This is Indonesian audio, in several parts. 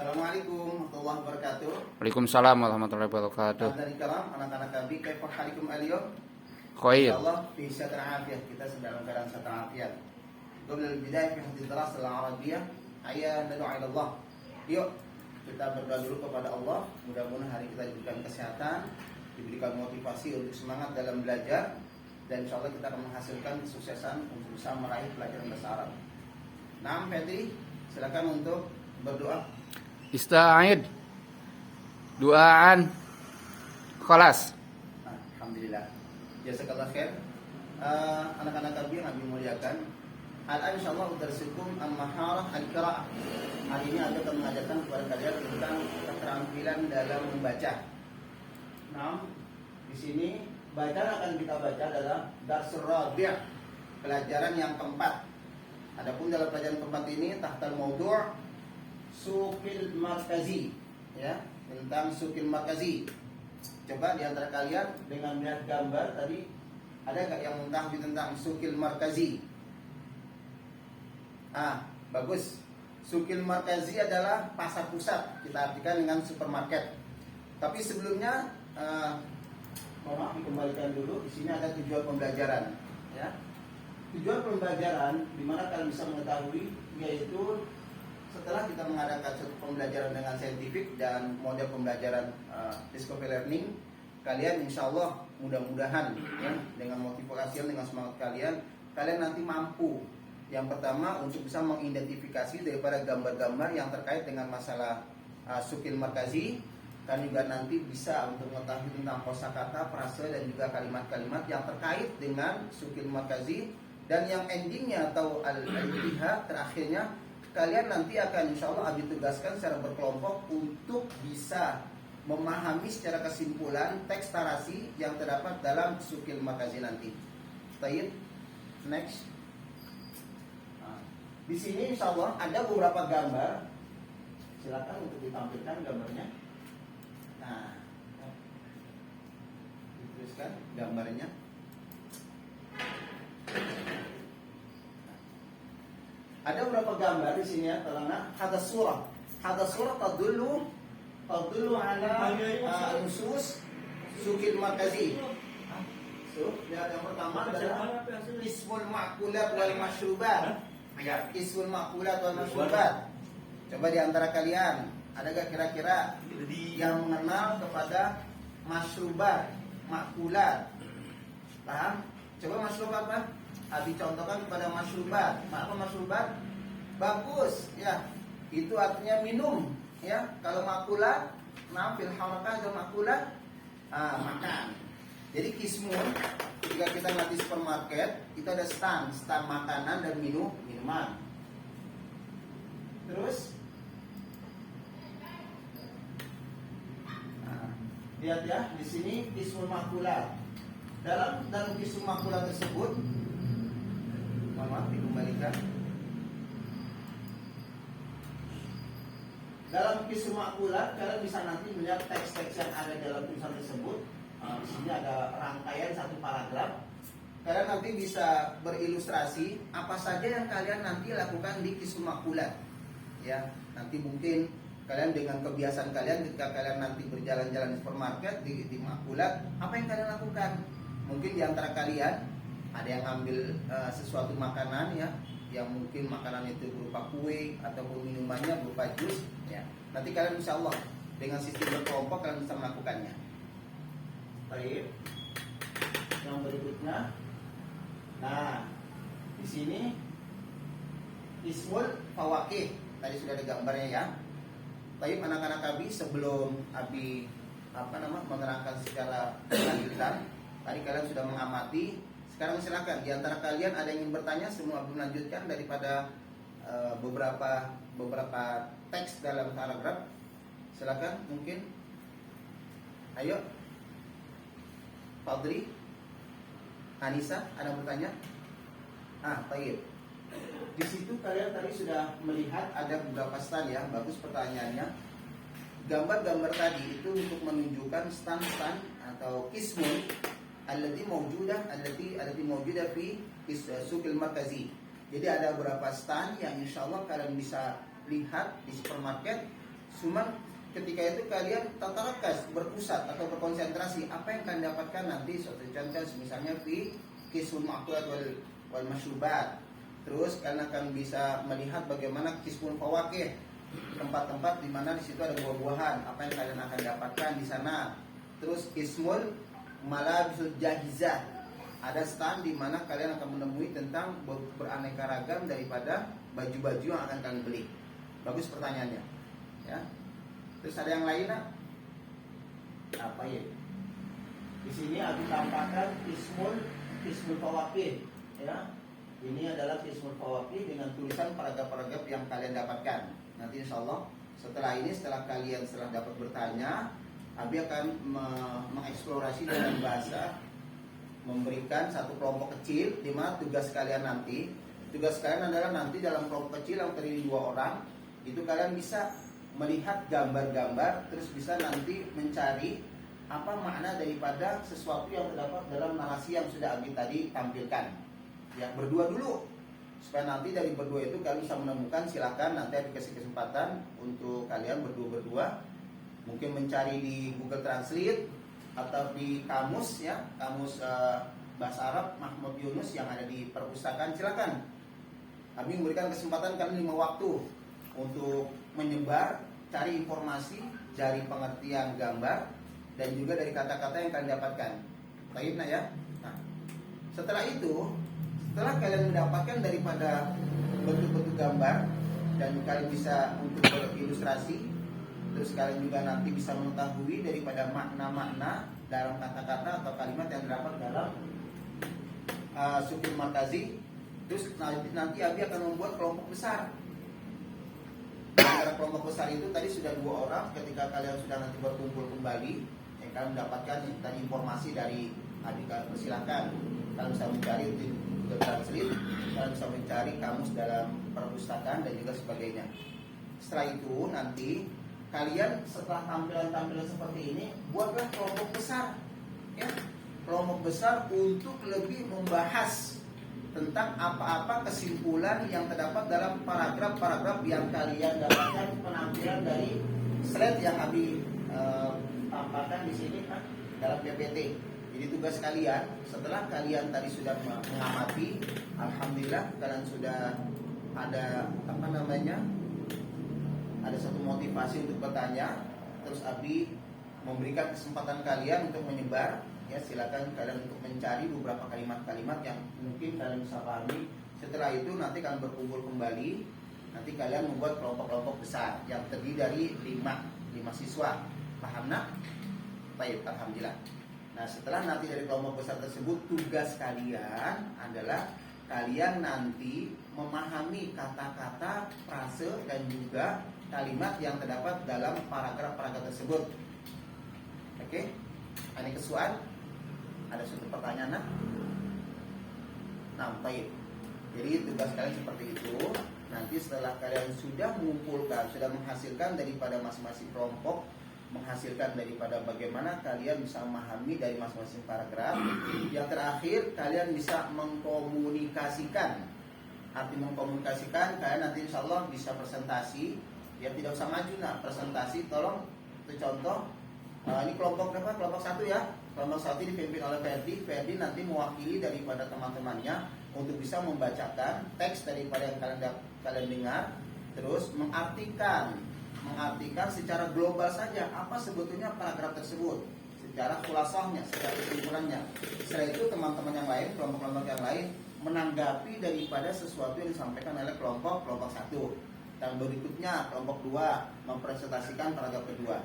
Assalamualaikum warahmatullahi wabarakatuh. Waalaikumsalam warahmatullahi wabarakatuh. Dari kalam anak-anak kami, kaifa halikum al-yawm? Khair. Insyaallah fi syai'in afiyah, kita sedang dalam keadaan sehat afiat. Qabla al-bidayah fi hadis dirasah al-arabiyyah, ayya nad'u ila Allah. Yuk, kita berdoa dulu kepada Allah, mudah-mudahan hari kita diberikan kesehatan, diberikan motivasi untuk semangat dalam belajar, dan insyaallah kita akan menghasilkan kesuksesan untuk bisa meraih pelajaran bahasa Arab. Nah, Fetri, silakan untuk berdoa. Ista'id. Duaan. Khalas. Alhamdulillah. Jazakallah khair. Anak-anak kami yang kami muliakan, al-an insyaallah darsukum al-maharah al-qira'ah. Hari ini akan mengajarkan kepada kalian tentang keterampilan dalam membaca. Nah, di sini bacaan akan kita baca adalah darsul rabi', pelajaran yang keempat. Adapun dalam pelajaran keempat ini tahtal maudhu' sukil markazi, ya, tentang sukil markazi. Coba di antara kalian dengan melihat gambar tadi, ada nggak yang mengetahui tentang sukil markazi? Bagus. Sukil markazi adalah pasar pusat, kita artikan dengan supermarket. Tapi sebelumnya, mohon maaf, dikembalikan dulu. Di sini ada tujuan pembelajaran, ya. Tujuan pembelajaran di mana kalian bisa mengetahui, yaitu setelah kita mengadakan satu pembelajaran dengan saintifik dan model pembelajaran discovery learning, kalian insya Allah mudah-mudahan, ya, dengan motivasi dengan semangat kalian nanti mampu yang pertama untuk bisa mengidentifikasi daripada gambar-gambar yang terkait dengan masalah sukil markazi, dan juga nanti bisa untuk mengetahui tentang kosakata, frase dan juga kalimat-kalimat yang terkait dengan sukil markazi, dan yang endingnya atau al-intihah terakhirnya kalian nanti akan insya Allah ditugaskan secara berkelompok untuk bisa memahami secara kesimpulan teks narasi yang terdapat dalam sukil markazi nanti. Baik, next. Di sini insya Allah ada beberapa gambar. Silakan untuk ditampilkan gambarnya. Nah, dituliskan gambarnya. Ada beberapa gambar di sini, ya, telana. Hadas surah tadullu ala nusus sukil markazi. Lihat yang pertama adalah ismul ma'kulat wal masyrubat. Ya, ismul ma'kulat wal masyrubat. Coba di antara kalian ada gak kira-kira yang mengenal kepada masyrubat, ma'kulat? Paham? Coba masyrubat apa? Dicontohkan kepada masyrubat. Apa masyrubat? Bagus, ya. Itu artinya minum, ya. Kalau makulat, fil harakah ada makulat, makan. Jadi kismun, ketika kita nanti supermarket, itu ada stand makanan dan minuman. Terus lihat ya, di sini kismun makulat. Dalam kismun makulat tersebut, maaf dikembalikan. Dalam kisah makulat kalian bisa nanti melihat teks-teks yang ada dalam tulisan tersebut. Di sini ada rangkaian satu paragraf. Kalian nanti bisa berilustrasi apa saja yang kalian nanti lakukan di kisah makulat. Ya, nanti mungkin kalian dengan kebiasaan kalian ketika kalian nanti berjalan-jalan di supermarket di makulat, apa yang kalian lakukan? Mungkin di antara kalian ada yang ambil sesuatu makanan, ya, yang mungkin makanan itu berupa kue ataupun minumannya berupa jus, ya. Nanti kalian insya Allah dengan sistem berkelompok kalian bisa melakukannya. Baik. Yang berikutnya, nah di sini ismul fawakih, tadi sudah ada gambarnya, ya. Baik, anak-anak Abi, sebelum Abi menerangkan secara lanjutan, tadi kalian sudah mengamati. Sekarang silakan, di antara kalian ada yang ingin bertanya semua belum lanjutkan daripada beberapa teks dalam paragraf. Silakan, mungkin. Ayo. Fadri, Anissa, ada yang bertanya? Baik. Di situ kalian tadi sudah melihat ada beberapa stand, ya. Bagus pertanyaannya. Gambar-gambar tadi itu untuk menunjukkan stand-stand atau kismun allati mawjudah fi sukil markazi. Jadi ada beberapa stand yang insya Allah kalian bisa lihat di supermarket Cuman ketika itu kalian tatarakas, berpusat atau berkonsentrasi apa yang kalian dapatkan nanti. Suatu contoh misalnya fi kismul ma'kulat wal masyrubat. Terus kalian akan bisa melihat bagaimana kismul fawakih, tempat-tempat di mana di situ ada buah-buahan, apa yang kalian akan dapatkan di sana. Terus kismul malabisul jahizah, ada stand di mana kalian akan menemui tentang beraneka ragam daripada baju-baju yang akan kalian beli. Bagus pertanyaannya, ya. Terus ada yang lain, nak? Apa ya? Di sini aku tampakkan kismul fawakih, ya. Ini adalah kismul fawakih dengan tulisan paragraf-paragraf yang kalian dapatkan. Nanti insya Allah setelah kalian dapat bertanya, Abi akan mengeksplorasi dengan bahasa, memberikan satu kelompok kecil di mana tugas kalian adalah nanti dalam kelompok kecil yang terdiri 2 orang, itu kalian bisa melihat gambar-gambar, terus bisa nanti mencari apa makna daripada sesuatu yang terdapat dalam narasi yang sudah Abi tadi tampilkan. Ya, berdua dulu supaya nanti dari berdua itu kalian bisa menemukan. Silakan nanti Abi kasih kesempatan untuk kalian berdua mungkin mencari di Google Translate atau di kamus, ya, kamus bahasa Arab Mahmud Yunus yang ada di perpustakaan. Silakan. Abi memberikan kesempatan kalian 5 waktu untuk menyebar, cari informasi, cari pengertian gambar dan juga dari kata-kata yang kalian dapatkan. Baik, nah ya. Nah, setelah kalian mendapatkan daripada bentuk-bentuk gambar dan kalian bisa untuk berilustrasi, terus kalian juga nanti bisa mengetahui daripada makna-makna dalam kata-kata atau kalimat yang terdapat dalam sukul markazi. Terus nanti Abi akan membuat kelompok besar. Antara kelompok besar itu tadi sudah 2 orang. Ketika kalian sudah nanti berkumpul kembali, yang kalian mendapatkan tadi informasi dari Abi, kalian persilakan. Kalian bisa mencari di Google Translate, kalian bisa mencari kamus dalam perpustakaan dan juga sebagainya. Setelah itu nanti kalian setelah tampilan-tampilan seperti ini, buatlah kelompok besar, ya, kelompok besar untuk lebih membahas tentang apa-apa kesimpulan yang terdapat dalam paragraf-paragraf yang kalian dapatkan penampilan dari slide yang Abi tampilkan di sini, kan, dalam PPT. Jadi tugas kalian setelah kalian tadi sudah mengamati, alhamdulillah kalian sudah ada ada satu motivasi untuk bertanya. Terus Abi memberikan kesempatan kalian untuk menyebar, ya, silakan kalian untuk mencari beberapa kalimat-kalimat yang mungkin kalian bisa pahami. Setelah itu nanti kalian berkumpul kembali, nanti kalian membuat kelompok-kelompok besar yang terdiri dari 5 siswa. Paham, nak? Baik, alhamdulillah. Nah, setelah nanti dari kelompok besar tersebut, tugas kalian adalah kalian nanti memahami kata-kata, frase dan juga kalimat yang terdapat dalam paragraf-paragraf tersebut. Oke? Ada kesuaan? Ada suatu pertanyaan? Nah, baik. Jadi tugas kalian seperti itu. Nanti setelah kalian sudah mengumpulkan, sudah menghasilkan daripada masing-masing kelompok, menghasilkan daripada bagaimana kalian bisa memahami dari masing-masing paragraf. Yang terakhir, kalian bisa mengkomunikasikan. Arti mengkomunikasikan, kalian nanti insya Allah bisa presentasi. Ya, tidak usah maju, nah, presentasi. Tolong, itu contoh. Ini kelompok berapa? Kelompok 1, ya. Kelompok 1 dipimpin oleh Ferdi. Ferdi nanti mewakili daripada teman-temannya untuk bisa membacakan teks daripada yang kalian dengar, terus mengartikan secara global saja apa sebetulnya paragraf tersebut, secara khulasahnya, secara kesimpulannya. Setelah itu teman-teman yang lain, kelompok-kelompok yang lain menanggapi daripada sesuatu yang disampaikan oleh kelompok 1. Dan berikutnya kelompok 2 mempresentasikan paragraf kedua.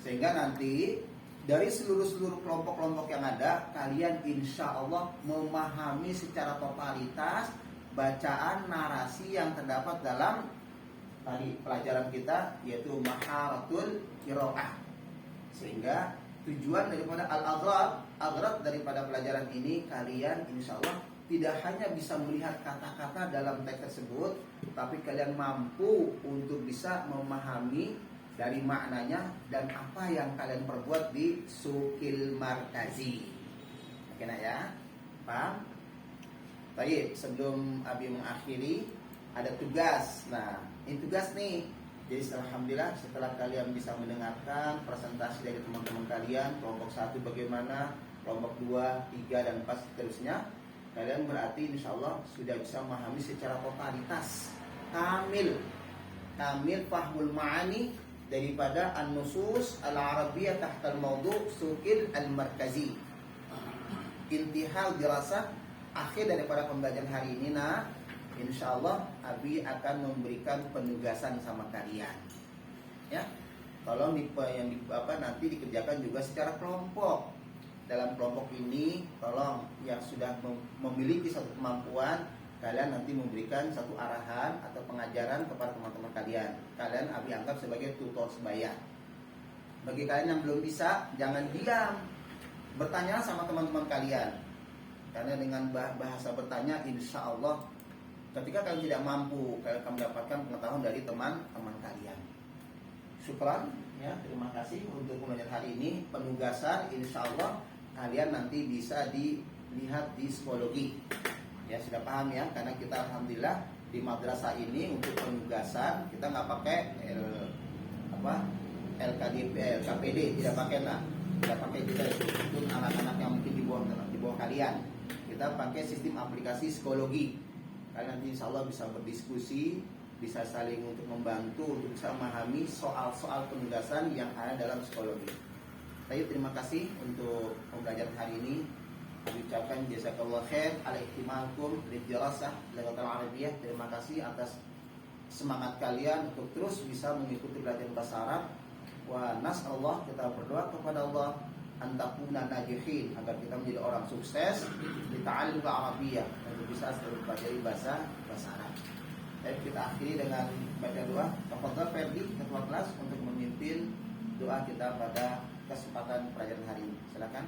Sehingga nanti dari seluruh kelompok-kelompok yang ada, kalian insya Allah memahami secara totalitas bacaan narasi yang terdapat dalam tadi pelajaran kita, yaitu maharatul qiraah. Sehingga tujuan daripada al-aghrad daripada pelajaran ini, kalian insya Allah tidak hanya bisa melihat kata-kata dalam teks tersebut, tapi kalian mampu untuk bisa memahami dari maknanya dan apa yang kalian perbuat di sukil markazi. Oke, nak, ya? Paham? Baik, sebelum Abi mengakhiri, ada tugas. Nah, ini tugas nih. Jadi alhamdulillah setelah kalian bisa mendengarkan presentasi dari teman-teman kalian, kelompok 1 bagaimana, kelompok 2, 3, dan 4 seterusnya, kalian berarti insya Allah sudah bisa memahami secara totalitas, kamil fahmul ma'ani daripada an-nusus al-arabiyyah tahta al-mawdu' sukil al-markazi. Intihal dirasah akhir daripada pembelajaran hari ini, insya Allah Abi akan memberikan penugasan sama kalian. Ya, tolong nanti dikerjakan juga secara kelompok. Dalam kelompok ini, tolong yang sudah memiliki satu kemampuan, kalian nanti memberikan satu arahan atau pengajaran kepada teman-teman kalian. Kalian Abi anggap sebagai tutor sebaya. Bagi kalian yang belum bisa, jangan diam, bertanya sama teman-teman kalian. Karena dengan bahasa bertanya, insya Allah ketika kalian tidak mampu, kalian akan mendapatkan pengetahuan dari teman-teman kalian. Syukran, ya, terima kasih untuk pembelajaran hari ini. Penugasan, insya Allah kalian nanti bisa dilihat di psikologi. Ya, sudah paham ya? Karena kita alhamdulillah di madrasah ini untuk penugasan kita nggak pakai LKPD, tidak pakai tidak pakai juga untuk anak-anak yang mungkin di bawah kalian. Kita pakai sistem aplikasi psikologi. Kalian nanti insya Allah bisa berdiskusi, bisa saling untuk membantu untuk bisa memahami soal-soal penugasan yang ada dalam psikologi. Baik, terima kasih untuk pembelajaran hari ini. Kami ucapkan jazakallah khair ala ihtimalkum lidirasah lughatul arabiyyah. Terima kasih atas semangat kalian untuk terus bisa mengikuti belajar bahasa Arab. Wa nas'allah, kita berdoa kepada Allah antakuna najihin, agar kita menjadi orang sukses di ta'allum al-arabiyyah, untuk bisa selalu pelajari bahasa Arab. Baik, kita akhiri dengan baca doa. Tafadhal Ferdi, ketua kelas, untuk memimpin doa kita pada kesempatan pelajaran hari ini. Silakan.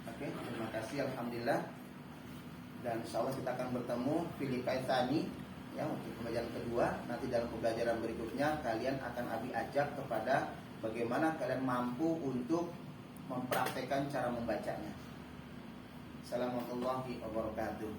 Oke, terima kasih, alhamdulillah. Dan insyaallah kita akan bertemu pilih kaitani, ya, untuk pembelajaran kedua. Nanti dalam pembelajaran berikutnya kalian akan Abi ajak kepada bagaimana kalian mampu untuk mempraktekkan cara membacanya. Assalamualaikum warahmatullahi wabarakatuh.